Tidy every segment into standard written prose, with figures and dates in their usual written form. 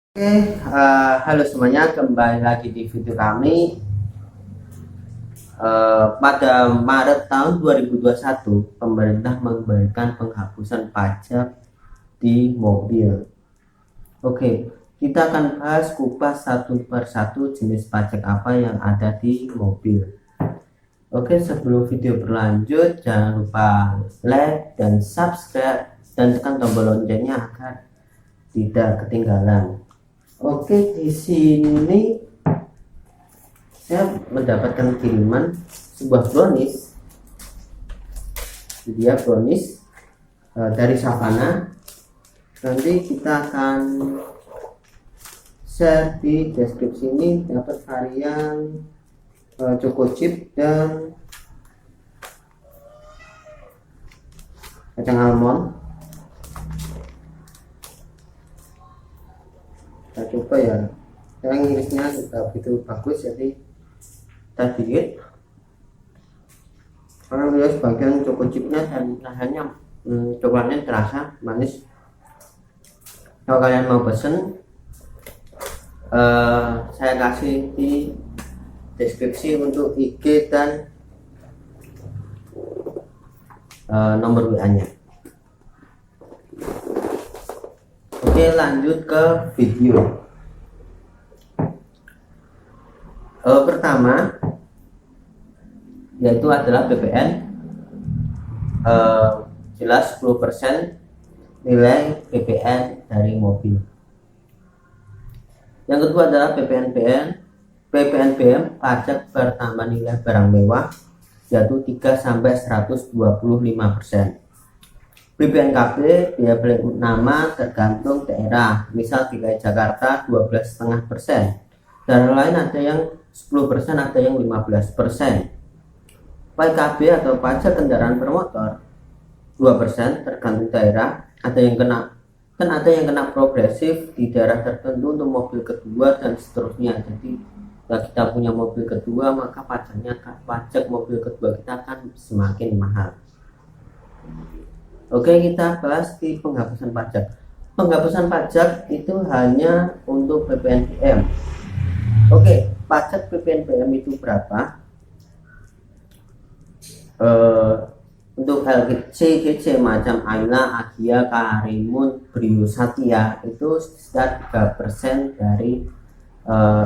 Oke, halo semuanya, kembali lagi di video kami. Pada Maret tahun 2021, pemerintah memberikan penghapusan pajak di mobil. Oke, kita akan bahas kupas satu persatu jenis pajak apa yang ada di mobil. Oke, sebelum video berlanjut, jangan lupa like dan subscribe dan tekan tombol loncengnya agar tidak ketinggalan. Oke, di sini saya mendapatkan kiriman sebuah brownies. Dia brownies dari Savana. Nanti kita akan share di deskripsi ini, dapat varian choco chip dan kacang almond. Kita coba ya, saya ngirisnya tidak begitu bagus, jadi kita diet karena dia sebagian choco chipnya dan rasanya coklatnya terasa manis. Kalau kalian mau pesen, saya kasih di deskripsi untuk IG dan nomor WA nya. Oke, lanjut ke video. Pertama yaitu adalah BPN, jelas 10% nilai BPN dari mobil. Yang kedua adalah PPNBM, pajak bertambah nilai barang mewah, yaitu 3-125%. BPNKB, biaya beli nama tergantung daerah, misal DKI Jakarta 12,5%, daerah lain ada yang 10%, ada yang 15%. PKB atau pajak kendaraan bermotor 2%, tergantung daerah, ada yang kena progresif di daerah tertentu untuk mobil kedua dan seterusnya. Jadi kalau kita punya mobil kedua, maka pajak mobil kedua kita akan semakin mahal. Oke, kita bahas di penghapusan pajak. Penghapusan pajak itu hanya untuk PPNBM. Oke, pajak PPNBM itu berapa? Untuk LCGC macam Ayla, Agia, Karimun, Brio, Satya itu sekitar 3% dari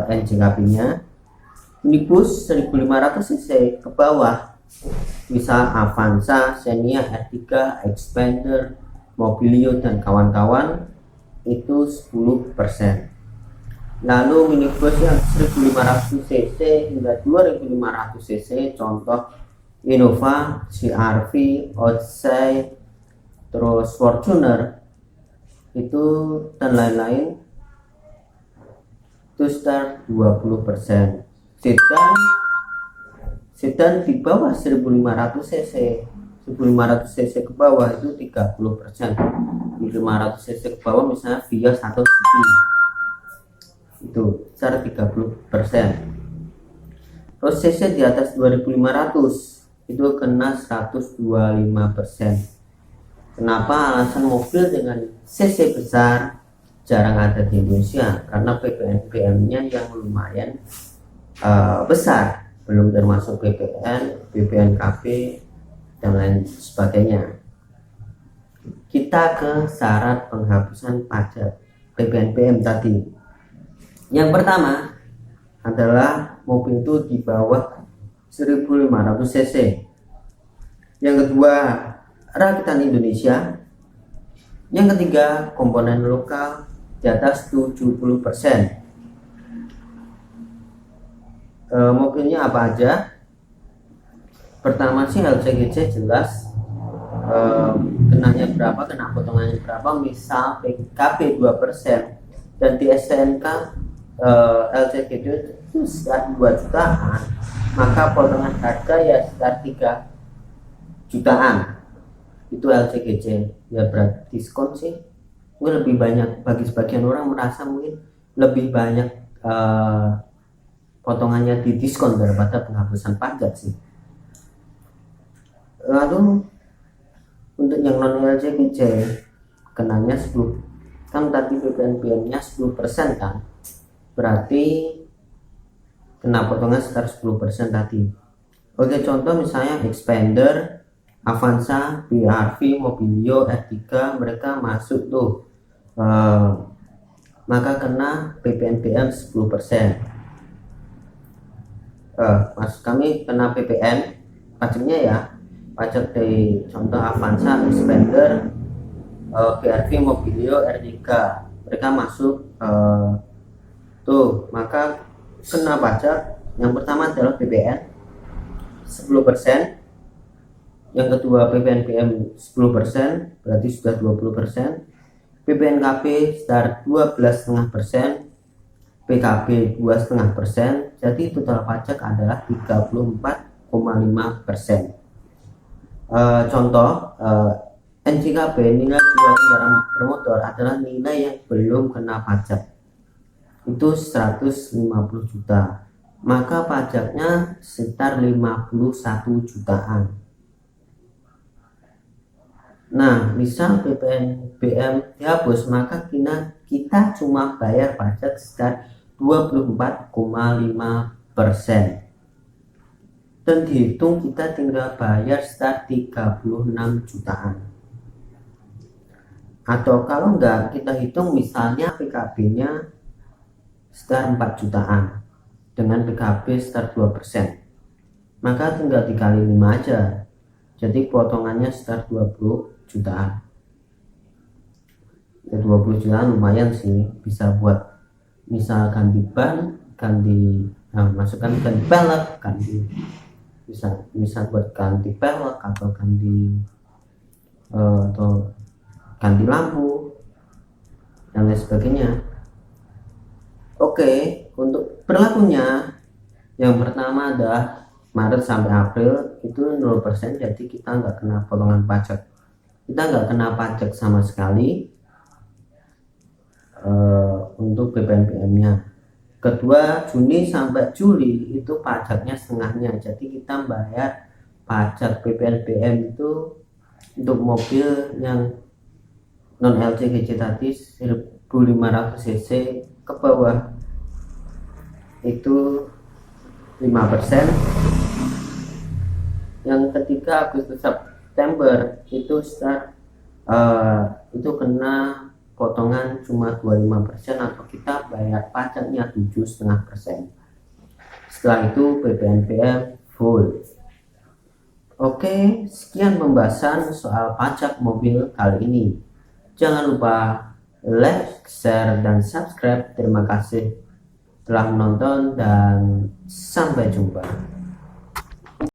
NJKB-nya. Minibus 1500 cc ke bawah, misal Avanza, Xenia, R3, Expander, Mobilio dan kawan-kawan, itu 10%. Lalu minibus yang 1500 cc hingga 2500 cc, contoh Innova, CR-V, Odyssey, terus Fortuner itu dan lain-lain, itu sekitar 20%. Sedan di bawah 1500 cc, 1500 cc ke bawah itu 30%. 1500 cc ke bawah misalnya Vios atau City, itu secara 30%. Terus cc di atas 2500 itu kena 125%. Kenapa? Alasan mobil dengan cc besar jarang ada di Indonesia, karena PPNBM-nya yang lumayan besar, belum termasuk BPN, BPNKB dan lain sebagainya. Kita ke syarat penghapusan pajak PPNBM tadi. Yang pertama adalah mobil itu di bawah 1500 cc. Yang kedua, rakitan Indonesia. Yang ketiga, komponen lokal di atas 70%. Mobilnya apa aja? Pertama sih LCGC jelas, kenanya berapa, kena potongannya berapa, misal PKB 2% dan di STNK LCGC itu sekitar 2 jutaan, maka potongan harga ya sekitar 3 jutaan. Itu LCGC ya, berat diskon sih mungkin lebih banyak, bagi sebagian orang merasa mungkin lebih banyak potongannya di diskon daripada penghapusan pajak sih. Lalu untuk yang non LCGC kenanya 10 kan tadi PPNBM nya 10% kan, berarti kena potongan sekitar 10% tadi. Oke, contoh misalnya Expander, Avanza, BRV, Mobilio, R3 mereka masuk tuh, maka kena PPNBM 10%. Maksud kami kena PPN pajaknya ya, pajak dari contoh Avanza, Expander, BRV, Mobilio, R3 mereka masuk tuh, maka kena pajak yang pertama adalah PPN 10%, yang kedua PPNBM 10%, berarti sudah 20%, PPNKP sekitar 12,5%, PKB 2,5%, jadi total pajak adalah 34,5%. Contoh NJKB, nilai jual kendaraan bermotor, adalah nilai yang belum kena pajak, itu 150 juta, maka pajaknya sekitar 51 jutaan. Nah, misal PPNBM dihapus, maka kita cuma bayar pajak sekitar 24,5%, dan dihitung kita tinggal bayar sekitar 36 jutaan. Atau kalau enggak, kita hitung misalnya PKB-nya sekitar 4 jutaan dengan PKB sekitar 2%, maka tinggal dikali 5 aja, jadi potongannya sekitar 20 jutaan. Ya, 20 jutaan lumayan sih, bisa buat misal ganti ban, masukkan ganti pelek, bisa buat ganti pelek atau ganti lampu dan lain sebagainya. Oke, untuk berlakunya yang pertama adalah Maret sampai April itu 0%, jadi kita nggak kena potongan pajak, kita nggak kena pajak sama sekali untuk PPNBM-nya. Kedua, Juni sampai Juli itu pajaknya setengahnya, jadi kita bayar pajak PPNBM itu untuk mobil yang non LCGC tadi 1500 cc ke bawah itu 5%. Yang ketiga, Agustus September itu itu kena potongan cuma 25%, atau kita bayar pajaknya 7,5%. Setelah itu PPNBM full. Oke, sekian pembahasan soal pajak mobil kali ini. Jangan lupa like, share, dan subscribe. Terima kasih telah menonton dan sampai jumpa.